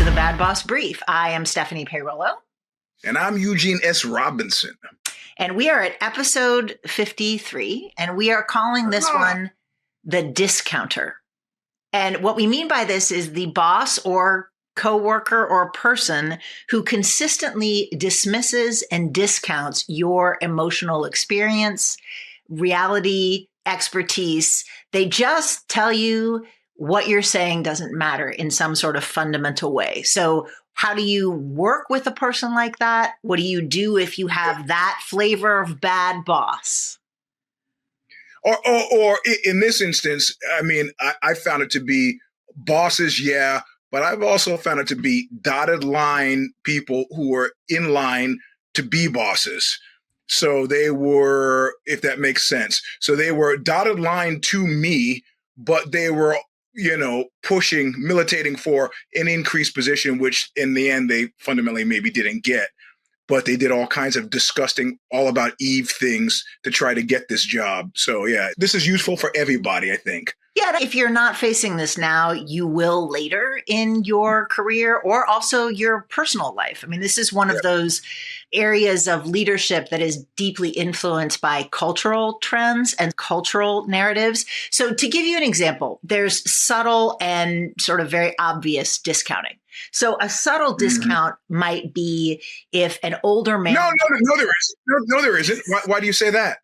to the Bad Boss Brief. I am Stephanie Peirolo. And I'm Eugene S. Robinson. And we are at episode 53, and we are calling this one the discounter. And what we mean by this is the boss or coworker or person who consistently dismisses and discounts your emotional experience, reality, expertise. They just tell you what you're saying doesn't matter in some sort of fundamental way. So how do you work with a person like that? What do you do if you have that flavor of bad boss? Or in this instance, I mean, I found it to be bosses, yeah, but I've also found it to be dotted line people who were in line to be bosses. So they were, if that makes sense, so they were dotted line to me, but they were, militating for an increased position, which in the end they fundamentally maybe didn't get. But they did all kinds of disgusting, all about Eve things to try to get this job. So yeah, this is useful for everybody, I think. Yeah, if you're not facing this now, you will later in your career or also your personal life. I mean, this is one of those areas of leadership that is deeply influenced by cultural trends and cultural narratives. So to give you an example, there's subtle and sort of very obvious discounting. So a subtle discount might be if an older man... No, there isn't. No, there isn't. Why do you say that?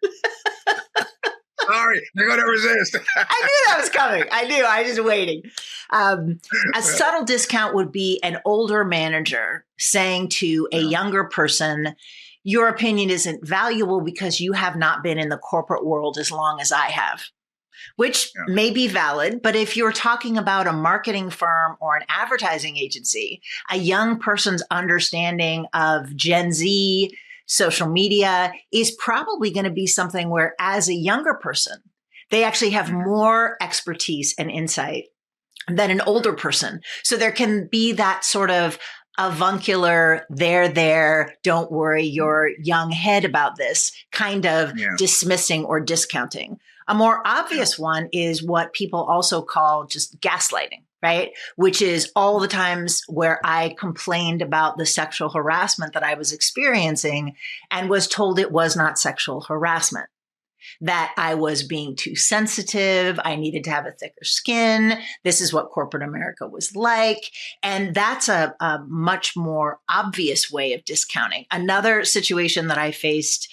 Sorry, I'm going to resist. I knew that was coming. I knew. I was just waiting. A subtle discount would be an older manager saying to a younger person, your opinion isn't valuable because you have not been in the corporate world as long as I have, which may be valid. But if you're talking about a marketing firm or an advertising agency, a young person's understanding of Gen Z, social media is probably going to be something where, as a younger person, they actually have more expertise and insight than an older person. So there can be that sort of avuncular, there, don't worry your young head about this kind of dismissing or discounting. A more obvious one is what people also call just gaslighting, right? Which is all the times where I complained about the sexual harassment that I was experiencing and was told it was not sexual harassment, that I was being too sensitive. I needed to have a thicker skin. This is what corporate America was like. And that's a much more obvious way of discounting. Another situation that I faced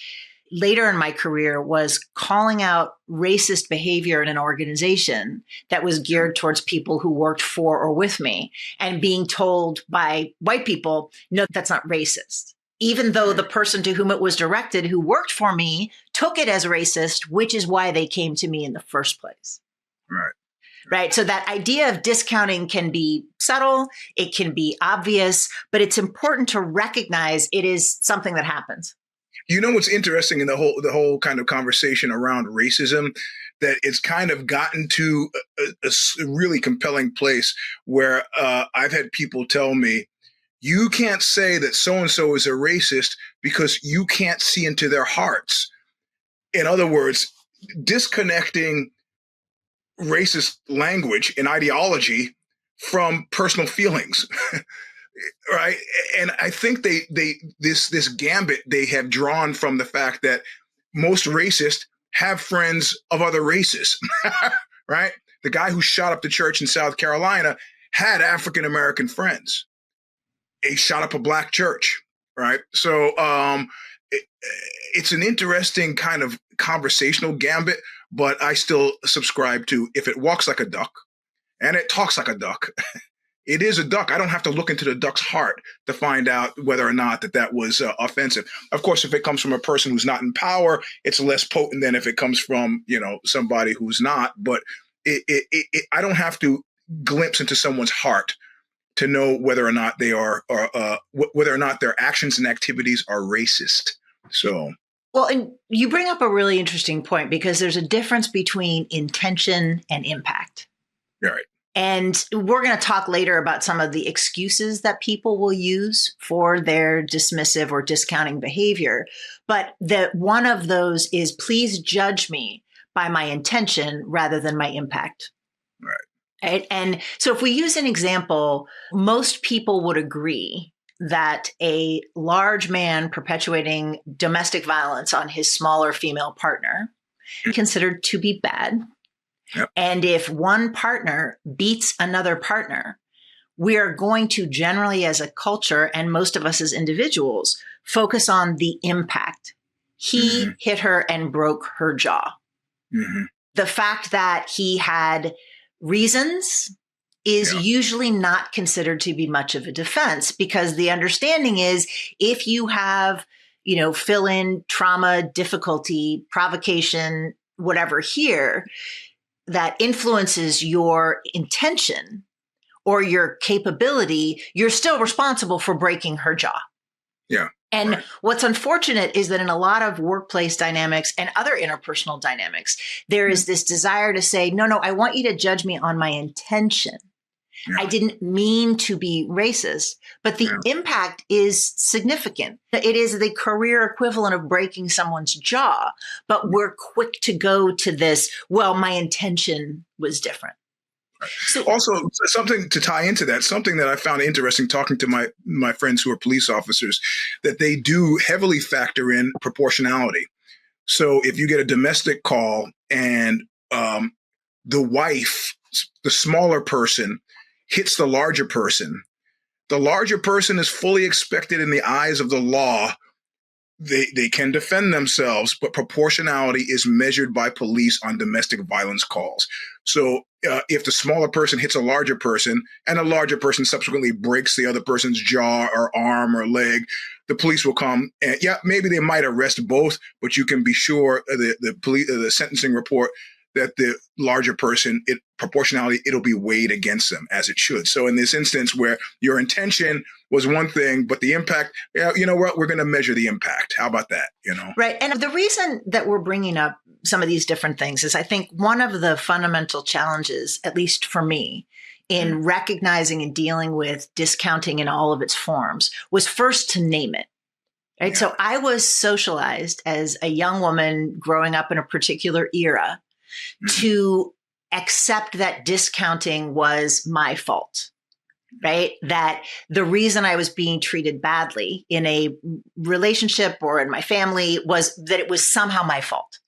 later in my career was calling out racist behavior in an organization that was geared towards people who worked for or with me and being told by white people, no, that's not racist. Even though the person to whom it was directed who worked for me took it as racist, which is why they came to me in the first place. Right. So that idea of discounting can be subtle, it can be obvious, but it's important to recognize it is something that happens. You know what's interesting in the whole kind of conversation around racism, that it's kind of gotten to a really compelling place where I've had people tell me, you can't say that so-and-so is a racist because you can't see into their hearts. In other words, disconnecting racist language and ideology from personal feelings. Right. And I think this gambit they have drawn from the fact that most racists have friends of other races. Right. The guy who shot up the church in South Carolina had African-American friends. He shot up a black church. Right. So it's an interesting kind of conversational gambit, but I still subscribe to if it walks like a duck and it talks like a duck. It is a duck. I don't have to look into the duck's heart to find out whether or not that was offensive. Of course, if it comes from a person who's not in power, it's less potent than if it comes from, somebody who's not. But I don't have to glimpse into someone's heart to know whether or not they are, whether or not their actions and activities are racist. So. Well, and you bring up a really interesting point because there's a difference between intention and impact. Right. And we're going to talk later about some of the excuses that people will use for their dismissive or discounting behavior. But one of those is, please judge me by my intention rather than my impact. Right. Right? And so if we use an example, most people would agree that a large man perpetuating domestic violence on his smaller female partner considered to be bad. Yep. And if one partner beats another partner, we are going to generally, as a culture, and most of us as individuals, focus on the impact. He hit her and broke her jaw. The fact that he had reasons is usually not considered to be much of a defense, because the understanding is if you have, fill in trauma, difficulty, provocation, whatever here, that influences your intention or your capability, you're still responsible for breaking her jaw. Yeah. And what's unfortunate is that in a lot of workplace dynamics and other interpersonal dynamics, there is this desire to say, no, I want you to judge me on my intention. I didn't mean to be racist, but the impact is significant. It is the career equivalent of breaking someone's jaw, but we're quick to go to this, well, my intention was different. So, also, something to tie into that, something that I found interesting talking to my friends who are police officers, that they do heavily factor in proportionality. So if you get a domestic call and the wife, the smaller person, hits the larger person is fully expected in the eyes of the law. They can defend themselves, but proportionality is measured by police on domestic violence calls. So if the smaller person hits a larger person and a larger person subsequently breaks the other person's jaw or arm or leg, the police will come and maybe they might arrest both, but you can be sure the sentencing report that the larger person, proportionality, it'll be weighed against them as it should. So in this instance where your intention was one thing, but the impact, you know what, we're going to measure the impact. How about that? Right. And the reason that we're bringing up some of these different things is I think one of the fundamental challenges, at least for me, in recognizing and dealing with discounting in all of its forms was first to name it. Right. Yeah. So I was socialized as a young woman growing up in a particular era to accept that discounting was my fault, right? That the reason I was being treated badly in a relationship or in my family was that it was somehow my fault.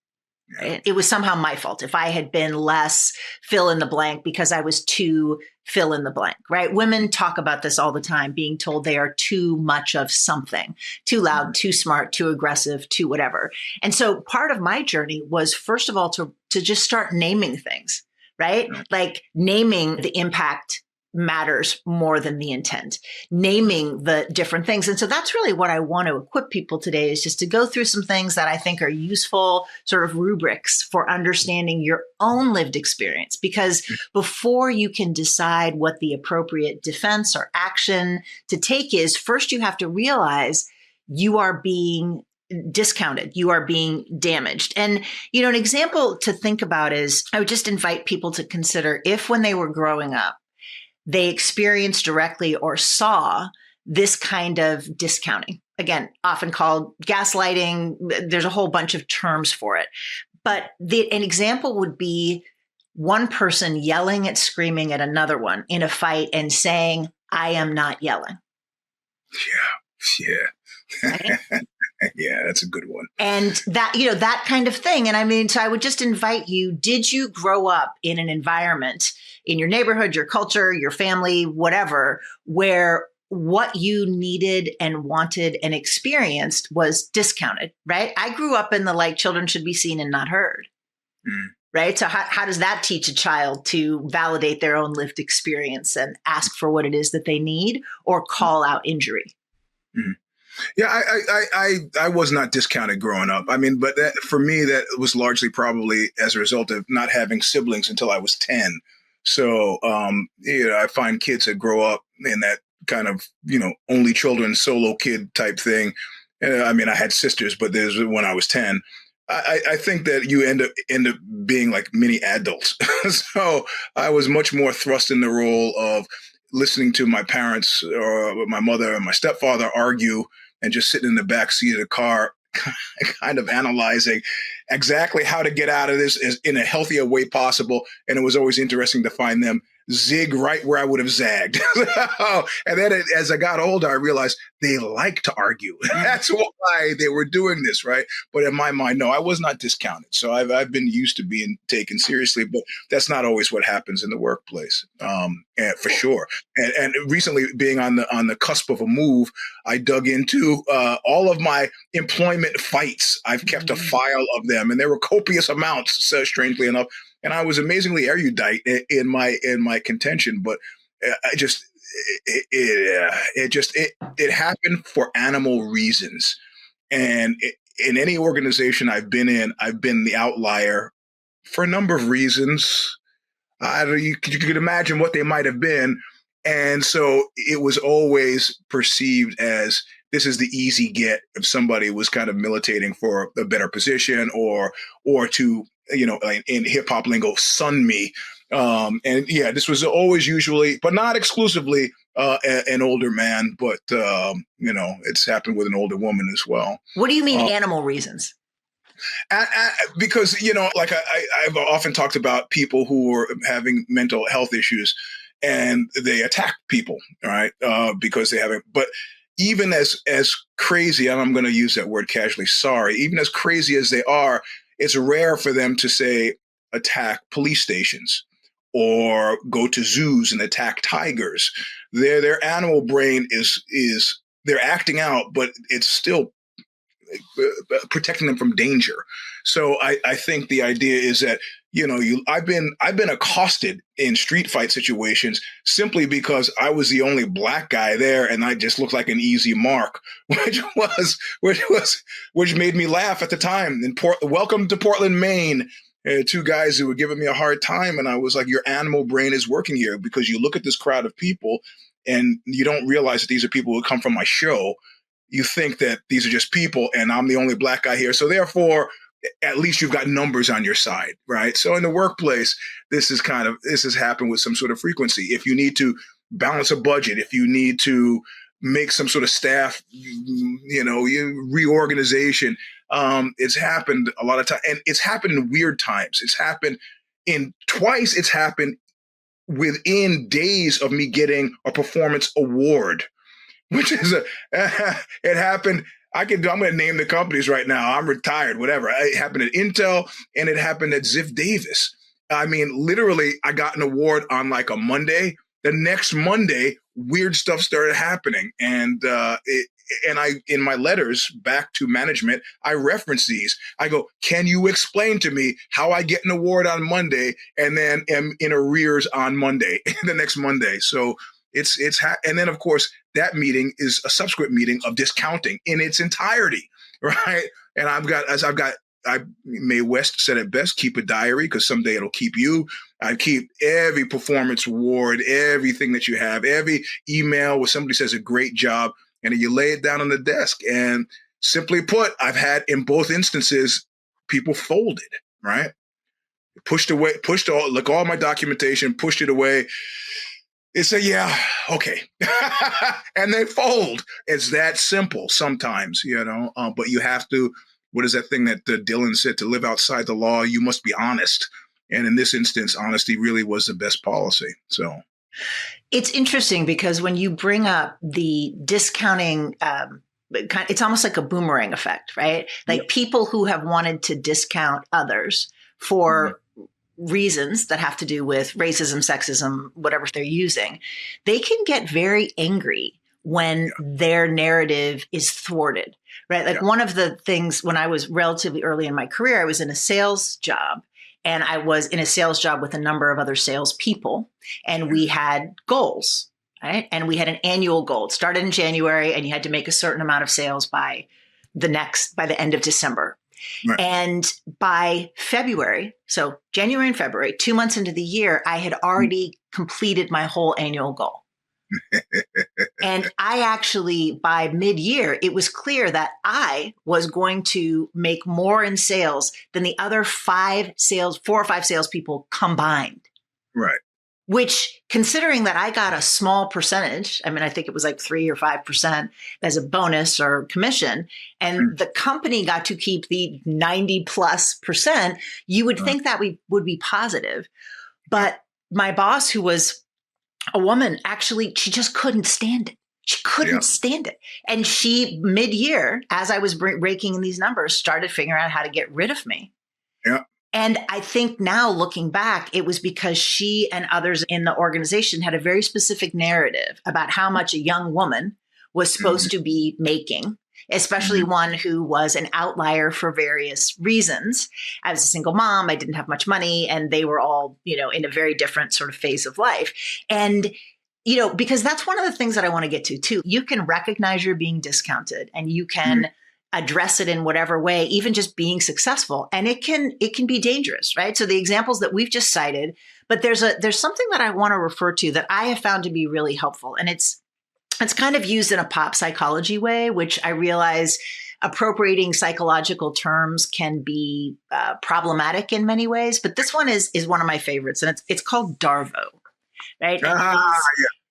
Right? It was somehow my fault. If I had been less fill in the blank because I was too fill in the blank, right? Women talk about this all the time, being told they are too much of something, too loud, too smart, too aggressive, too whatever. And so part of my journey was, first of all, to just start naming things, right? Like naming the impact matters more than the intent, naming the different things. And so that's really what I want to equip people today, is just to go through some things that I think are useful sort of rubrics for understanding your own lived experience. Because before you can decide what the appropriate defense or action to take is, first you have to realize you are being discounted, you are being damaged. And, an example to think about is, I would just invite people to consider if when they were growing up, they experienced directly or saw this kind of discounting. Again, often called gaslighting. There's a whole bunch of terms for it. But an example would be one person yelling and screaming at another one in a fight and saying, I am not yelling. Yeah. Right? Yeah, that's a good one. And that, that kind of thing. And I mean, so I would just invite you, did you grow up in an environment in your neighborhood, your culture, your family, whatever, where what you needed and wanted and experienced was discounted, right? I grew up in the children should be seen and not heard, right? So how does that teach a child to validate their own lived experience and ask for what it is that they need or call out injury? Yeah, I was not discounted growing up. I mean, but for me, that was largely probably as a result of not having siblings until I was 10. So, I find kids that grow up in that kind of, only children, solo kid type thing. I mean, I had sisters, but there's when I was 10. I think that you end up being like mini adults. So I was much more thrust in the role of listening to my parents or my mother and my stepfather argue and just sitting in the back seat of the car, kind of analyzing exactly how to get out of this in a healthier way possible. And it was always interesting to find them zig right where I would have zagged. And then as I got older, I realized they like to argue. That's why they were doing this, right? But in my mind, no, I was not discounted. So I've been used to being taken seriously, but that's not always what happens in the workplace, and for sure. And recently, being on the cusp of a move, I dug into all of my employment fights. I've kept a file of them, and there were copious amounts, so strangely enough. And I was amazingly erudite in my contention, but it happened for animal reasons. And in any organization I've been in, I've been the outlier for a number of reasons. You could imagine what they might have been. And so it was always perceived as this is the easy get if somebody was kind of militating for a better position or to, like in hip hop lingo, sun me. And yeah, this was always usually, but not exclusively, an older man, but it's happened with an older woman as well. What do you mean animal reasons? Because, like I've often talked about people who are having mental health issues and they attack people, right? Because they haven't, but even as crazy, and I'm going to use that word casually, sorry, even as crazy as they are, it's rare for them to say attack police stations or go to zoos and attack tigers. Their animal brain is they're acting out, but it's still protecting them from danger. So I think the idea is that, I've been accosted in street fight situations simply because I was the only black guy there and I just looked like an easy mark, which made me laugh at the time. Welcome to Portland, Maine. Two guys who were giving me a hard time. And I was like, your animal brain is working here because you look at this crowd of people and you don't realize that these are people who come from my show. You think that these are just people and I'm the only black guy here. So therefore, at least you've got numbers on your side, right? So in the workplace, this has happened with some sort of frequency. If you need to balance a budget, if you need to make some sort of staff, reorganization, it's happened a lot of times. And it's happened in weird times. It's happened it's happened within days of me getting a performance award, which is it happened. I'm going to name the companies right now. I'm retired, whatever. It happened at Intel and it happened at Ziff Davis. I mean, literally, I got an award on like a Monday. The next Monday, weird stuff started happening. And in my letters back to management, I reference these. I go, can you explain to me how I get an award on Monday and then am in arrears on Monday, the next Monday? So and then of course that meeting is a subsequent meeting of discounting in its entirety, right? And Mae West said it best, keep a diary because someday it'll keep you. I keep every performance award, everything that you have, every email where somebody says a great job, and then you lay it down on the desk. And simply put, I've had in both instances, people folded, right? All my documentation, pushed it away. They say, yeah, okay. And they fold. It's that simple sometimes, but you have to, what is that thing that Dylan said, to live outside the law, you must be honest. And in this instance, honesty really was the best policy. So it's interesting because when you bring up the discounting, it's almost like a boomerang effect, right? Like yep. People who have wanted to discount others for reasons that have to do with racism, sexism, whatever they're using, they can get very angry when their narrative is thwarted, right? Like one of the things when I was relatively early in my career, I was in a sales job and I was in a sales job with a number of other salespeople and we had goals, right? And we had an annual goal. It started in January and you had to make a certain amount of sales by the end of December. Right. And by February, so January and February, 2 months into the year, I had already completed my whole annual goal. And I actually, by mid-year, it was clear that I was going to make more in sales than the other 4 or 5 salespeople combined. Right. Which, considering that I got a small percentage, I mean, I think it was like 3 or 5% as a bonus or commission, and the company got to keep the 90+%, you would think that we would be positive. But my boss, who was a woman, actually, she just couldn't stand it. She couldn't stand it. And she, mid-year, as I was raking in these numbers, started figuring out how to get rid of me. Yeah. And I think now, looking back, it was because she and others in the organization had a very specific narrative about how much a young woman was supposed to be making, especially one who was an outlier for various reasons. I was a single mom. I didn't have much money, and they were all, in a very different sort of phase of life. And because that's one of the things that I want to get to too. You can recognize you're being discounted, and you can address it in whatever way, even just being successful. And it can be dangerous, right? So the examples that we've just cited, but there's something that I want to refer to that I have found to be really helpful. And it's kind of used in a pop psychology way, which I realize appropriating psychological terms can be problematic in many ways. But this one is one of my favorites, and it's called Darvo. Right.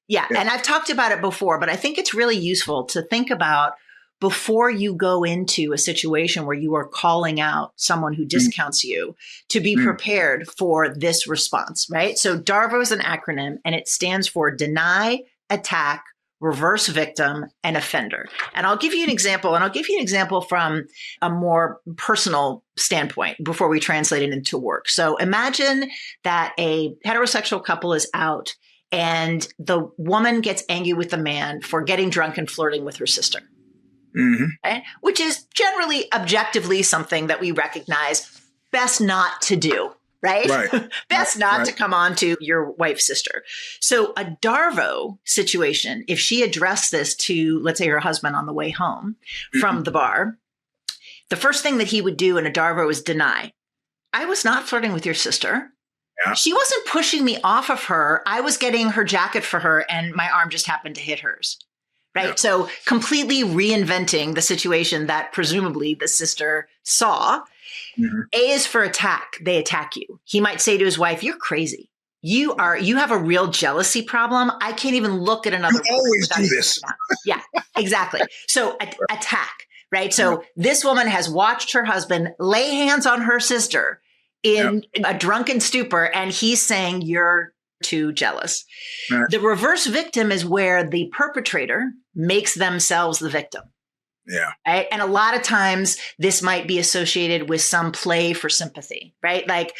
Yeah. And I've talked about it before, but I think it's really useful to think about before you go into a situation where you are calling out someone who discounts you, to be prepared for this response. Right. So Darvo is an acronym, and it stands for deny, attack, reverse victim, and offender. And I'll give you an example, from a more personal standpoint before we translate it into work. So imagine that a heterosexual couple is out, and the woman gets angry with the man for getting drunk and flirting with her sister, right? Which is generally objectively something that we recognize best not to do. Right? Best not to come on to your wife's sister. So a Darvo situation, if she addressed this to, let's say, her husband on the way home from the bar, the first thing that he would do in a Darvo is deny. I was not flirting with your sister. Yeah. She wasn't pushing me off of her. I was getting her jacket for her, and my arm just happened to hit hers. Right. Yeah. So completely reinventing the situation that presumably the sister saw. A is for attack. They attack you. He might say to his wife, "You're crazy. You have a real jealousy problem. I can't even look at another woman." You always do this. Yeah, exactly. So attack, right? So this woman has watched her husband lay hands on her sister in a drunken stupor, and he's saying, "You're too jealous." The reverse victim is where the perpetrator makes themselves the victim. Yeah. Right. And a lot of times this might be associated with some play for sympathy, right? Like,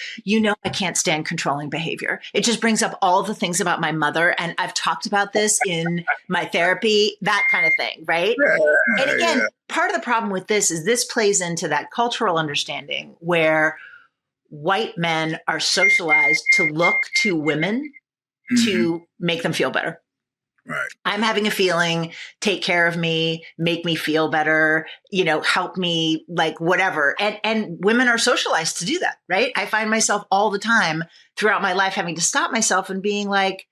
I can't stand controlling behavior. It just brings up all the things about my mother. And I've talked about this in my therapy, that kind of thing. Right. And again, part of the problem with this is this plays into that cultural understanding where white men are socialized to look to women to make them feel better. Right. I'm having a feeling, take care of me, make me feel better, help me, like whatever. And women are socialized to do that, right? I find myself all the time throughout my life having to stop myself and being like,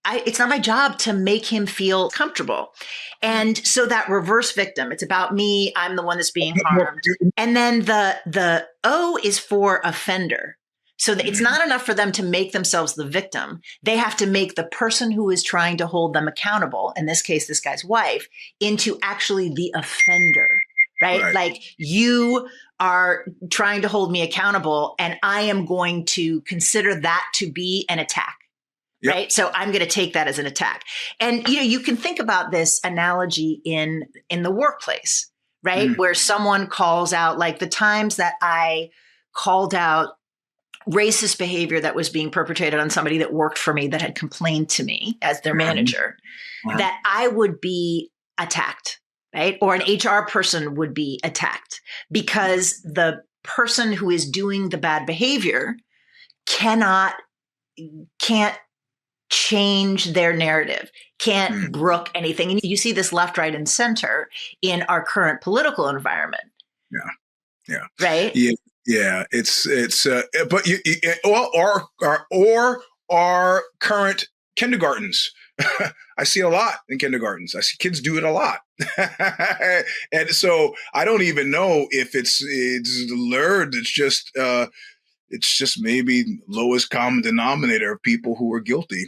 it's not my job to make him feel comfortable. And so that reverse victim, it's about me. I'm the one that's being harmed. And then the O is for offender. So it's not enough for them to make themselves the victim. They have to make the person who is trying to hold them accountable, in this case, this guy's wife, into actually the offender, right? Like, you are trying to hold me accountable, and I am going to consider that to be an attack. Right. So I'm going to take that as an attack. And, you can think about this analogy in the workplace, right? Where someone calls out, like the times that I called out racist behavior that was being perpetrated on somebody that worked for me, that had complained to me as their manager, that I would be attacked, right? Or an HR person would be attacked because the person who is doing the bad behavior can't change their narrative, can't brook anything. And you see this left, right, and center in our current political environment. Yeah. Right. Yeah, but or our current kindergartens. I see a lot in kindergartens. I see kids do it a lot, and so I don't even know if it's learned. It's just maybe lowest common denominator of people who are guilty.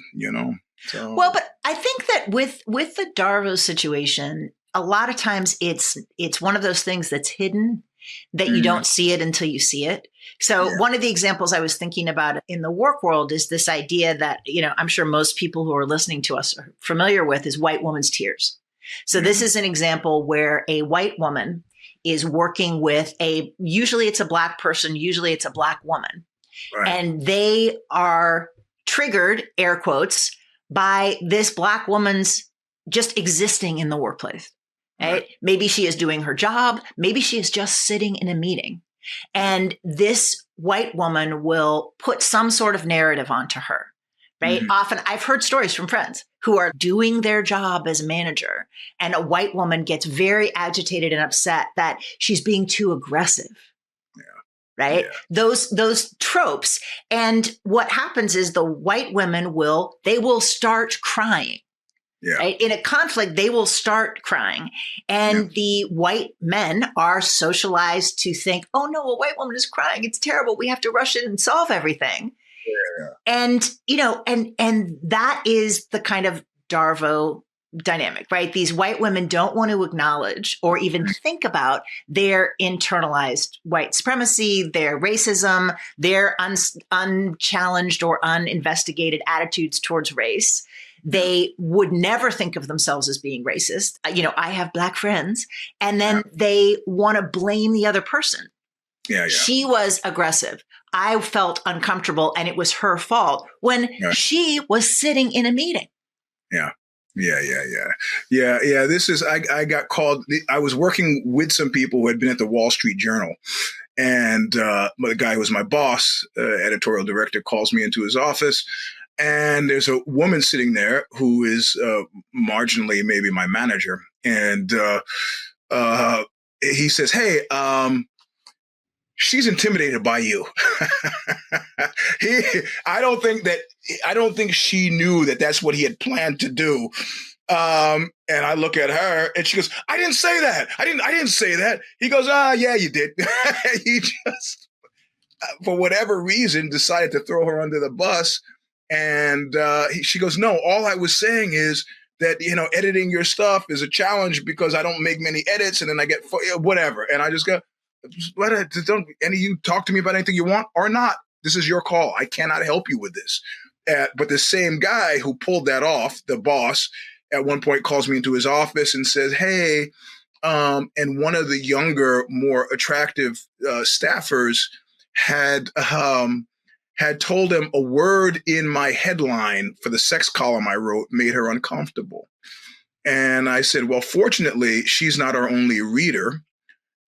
So. Well, but I think that with the Darvo situation, a lot of times it's one of those things that's hidden. that you don't see it until you see it. So one of the examples I was thinking about in the work world is this idea that, I'm sure most people who are listening to us are familiar with is white woman's tears. So this is an example where a white woman is working with usually it's a Black person, usually it's a Black woman. Right. And they are triggered, air quotes, by this Black woman's just existing in the workplace. Right? Maybe she is doing her job. Maybe she is just sitting in a meeting. And this white woman will put some sort of narrative onto her. Right. Often I've heard stories from friends who are doing their job as a manager, and a white woman gets very agitated and upset that she's being too aggressive. Right. Yeah. Those tropes. And what happens is the white women will start crying. Yeah. Right? In a conflict, they will start crying. And the white men are socialized to think, oh no, a white woman is crying. It's terrible. We have to rush in and solve everything. Yeah. And, and that is the kind of Darvo dynamic, right? These white women don't want to acknowledge or even think about their internalized white supremacy, their racism, their unchallenged or uninvestigated attitudes towards race. They would never think of themselves as being racist. I have Black friends, and then they want to blame the other person. Yeah. She was aggressive. I felt uncomfortable, and it was her fault when she was sitting in a meeting. Yeah. This is, I got called, I was working with some people who had been at the Wall Street Journal, and the guy who was my boss, editorial director, calls me into his office, and there's a woman sitting there who is marginally maybe my manager. And he says, hey, she's intimidated by you. I don't think she knew that that's what he had planned to do. And I look at her and she goes, I didn't say that. I didn't say that. He goes, yeah, you did. He just, for whatever reason, decided to throw her under the bus. And she goes, no, all I was saying is that, editing your stuff is a challenge because I don't make many edits and then I get whatever. And I just go, don't any of you talk to me about anything you want or not. This is your call. I cannot help you with this. But the same guy who pulled that off, the boss, at one point calls me into his office and says, hey, and one of the younger, more attractive staffers had told him a word in my headline for the sex column I wrote made her uncomfortable. And I said, well, fortunately, she's not our only reader.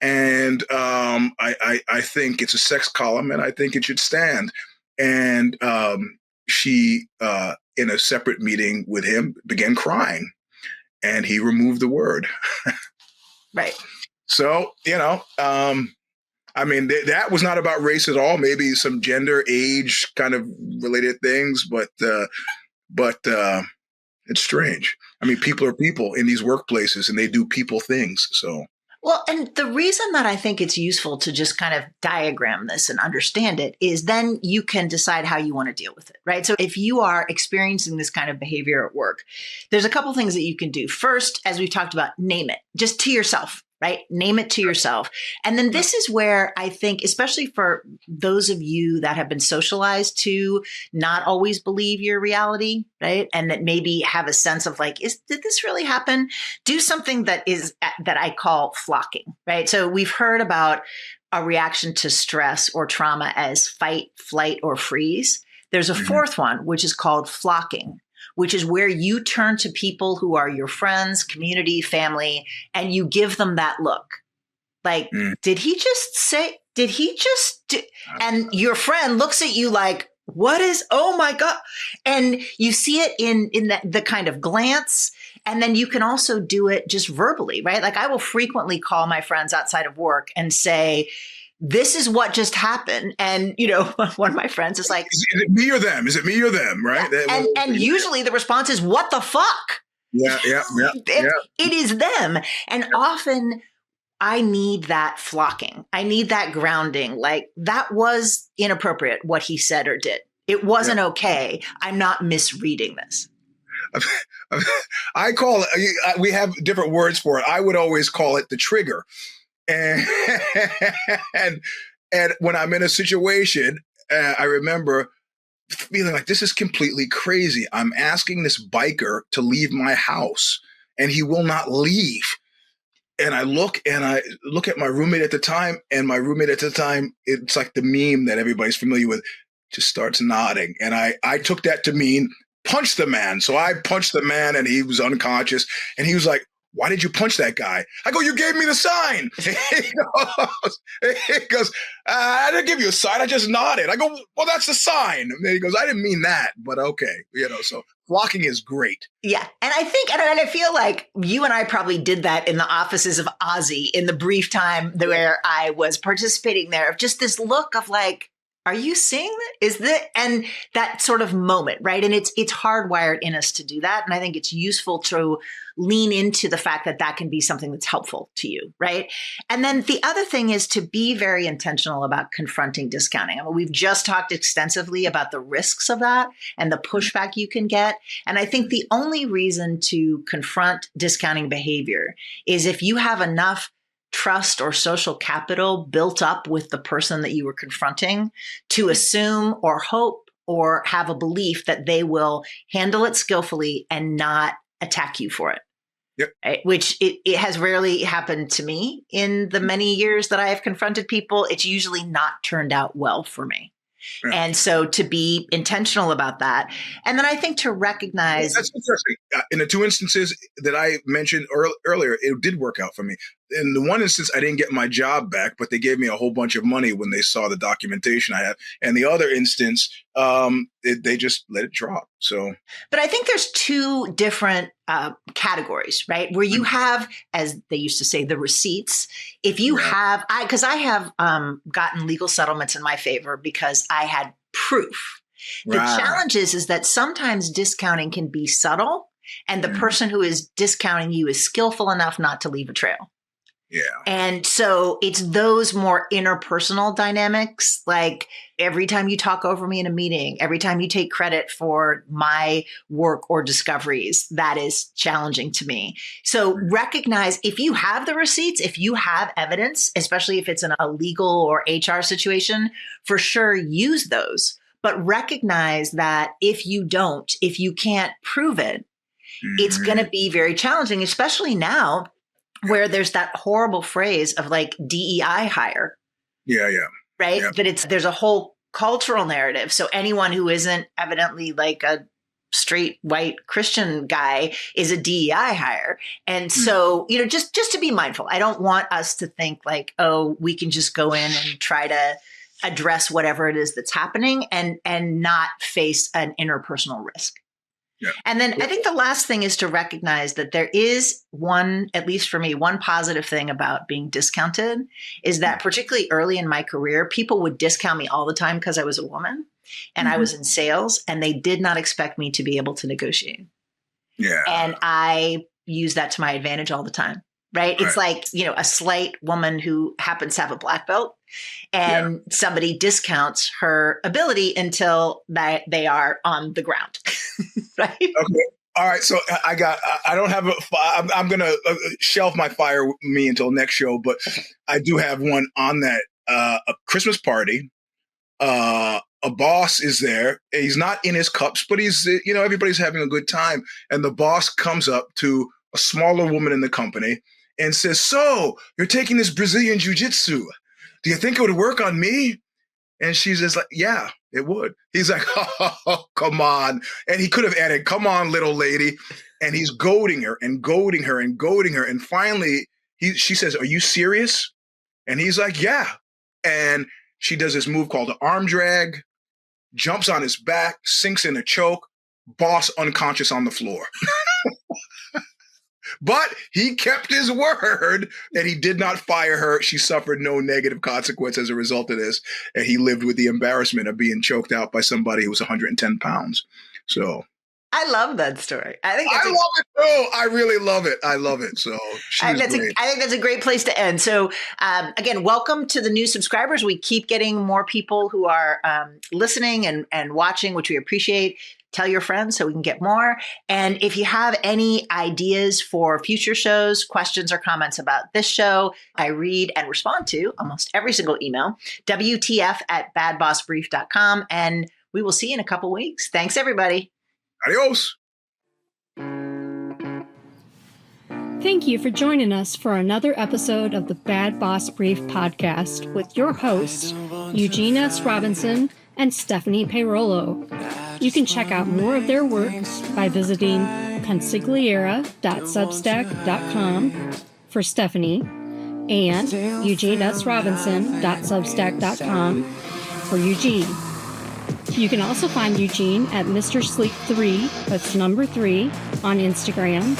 And I think it's a sex column and I think it should stand. And she, in a separate meeting with him, began crying and he removed the word. Right. So, that was not about race at all. Maybe some gender, age kind of related things, but it's strange. People are people in these workplaces and they do people things. So. Well, and the reason that I think it's useful to just kind of diagram this and understand it is then you can decide how you want to deal with it, right? So if you are experiencing this kind of behavior at work, there's a couple things that you can do. First, as we've talked about, name it just to yourself, right? Name it to yourself. And then this is where I think, especially for those of you that have been socialized to not always believe your reality, right? And that maybe have a sense of like, did this really happen? Do something that I call flocking, right? So we've heard about a reaction to stress or trauma as fight, flight, or freeze. There's a fourth one, which is called flocking, which is where you turn to people who are your friends, community, family, and you give them that look. Like, did he just and your friend looks at you like, oh my God. And you see it in the kind of glance. And then you can also do it just verbally, right? Like I will frequently call my friends outside of work and say, this is what just happened. And, one of my friends is like, is it me or them? Is it me or them? Right. Yeah. And usually the response is, what the fuck? Yeah. It is them. And often I need that flocking. I need that grounding. Like that was inappropriate, what he said or did. It wasn't okay. I'm not misreading this. I call it, we have different words for it. I would always call it the trigger. And and and when I'm in a situation, I remember feeling like this is completely crazy. I'm asking this biker to leave my house, and he will not leave. And I look at my roommate at the time, and my roommate at the time, it's like the meme that everybody's familiar with, just starts nodding. And I took that to mean punch the man. So I punched the man, and he was unconscious. And he was like, "Why did you punch that guy?" I go, "You gave me the sign." He goes, "I didn't give you a sign. I just nodded." I go, "Well, that's the sign." And then he goes, "I didn't mean that, but okay." So flocking is great. Yeah. And I think, and I feel like you and I probably did that in the offices of Ozzy in the brief time where I was participating there, of just this look of like, are you seeing that? Is that, and that sort of moment, right? And it's hardwired in us to do that. And I think it's useful to lean into the fact that that can be something that's helpful to you, right? And then the other thing is to be very intentional about confronting discounting. I mean, we've just talked extensively about the risks of that and the pushback you can get. And I think the only reason to confront discounting behavior is if you have enough trust or social capital built up with the person that you were confronting to assume or hope or have a belief that they will handle it skillfully and not attack you for it. Yep. Right? Which it has rarely happened to me in the many years that I have confronted people. It's usually not turned out well for me. Yeah. And so to be intentional about that. And then I think to recognize. That's interesting. In the two instances that I mentioned earlier, it did work out for me. In the one instance, I didn't get my job back, but they gave me a whole bunch of money when they saw the documentation I have. And the other instance, they just let it drop. So, but I think there's two different categories, right? Where you have, as they used to say, the receipts. If you have, because I have gotten legal settlements in my favor because I had proof. The challenge is that sometimes discounting can be subtle, and the person who is discounting you is skillful enough not to leave a trail. Yeah. And so it's those more interpersonal dynamics, like every time you talk over me in a meeting, every time you take credit for my work or discoveries, that is challenging to me. So recognize if you have the receipts, if you have evidence, especially if it's in a legal or HR situation, for sure use those. But recognize that if you don't, if you can't prove it, it's going to be very challenging, especially now where there's that horrible phrase of like DEI hire. Yeah. Right. Yeah. That there's a whole cultural narrative. So anyone who isn't evidently like a straight white Christian guy is a DEI hire. And so, just to be mindful, I don't want us to think like, oh, we can just go in and try to address whatever it is that's happening and not face an interpersonal risk. Yeah. And then I think the last thing is to recognize that there is one, at least for me, one positive thing about being discounted is that particularly early in my career, people would discount me all the time because I was a woman and I was in sales, and they did not expect me to be able to negotiate. Yeah. And I use that to my advantage all the time. Right. It's like, a slight woman who happens to have a black belt and somebody discounts her ability until they are on the ground. Right. Okay. All right. So I don't have I'm going to shelve my fire with me until next show, but I do have one on that. A Christmas party. A boss is there. He's not in his cups, but he's, everybody's having a good time. And the boss comes up to a smaller woman in the company and says, "So you're taking this Brazilian jiu-jitsu. Do you think it would work on me?" And she's just like, "Yeah, it would." He's like, "Oh, come on." And he could have added, "Come on, little lady." And he's goading her and goading her and goading her. And finally, she says, "Are you serious?" And he's like, "Yeah." And she does this move called the arm drag, jumps on his back, sinks in a choke, boss unconscious on the floor. But he kept his word that he did not fire her. She suffered no negative consequence as a result of this. And he lived with the embarrassment of being choked out by somebody who was 110 pounds. So I love that story. I love it too. I really love it. I love it. So I think that's a great place to end. So again, welcome to the new subscribers. We keep getting more people who are listening and watching, which we appreciate. Tell your friends so we can get more. And if you have any ideas for future shows, questions or comments about this show, I read and respond to almost every single email, WTF@badbossbrief.com. And we will see you in a couple weeks. Thanks, everybody. Adios. Thank you for joining us for another episode of the Bad Boss Brief podcast with your hosts, Eugene S. Robinson and Stephanie Peirolo. You can check out more of their works by visiting consigliera.substack.com for Stephanie and eugenesrobinson.substack.com for Eugene. You can also find Eugene at Mr. Sleep 3, that's number 3, on Instagram.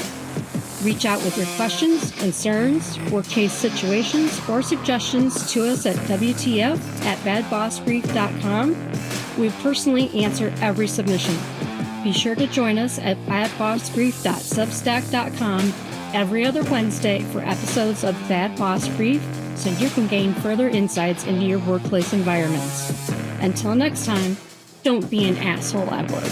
Reach out with your questions, concerns, work case situations, or suggestions to us at WTF@badbossbrief.com. We personally answer every submission. Be sure to join us at badbossbrief.substack.com every other Wednesday for episodes of Bad Boss Brief so you can gain further insights into your workplace environments. Until next time, don't be an asshole at work.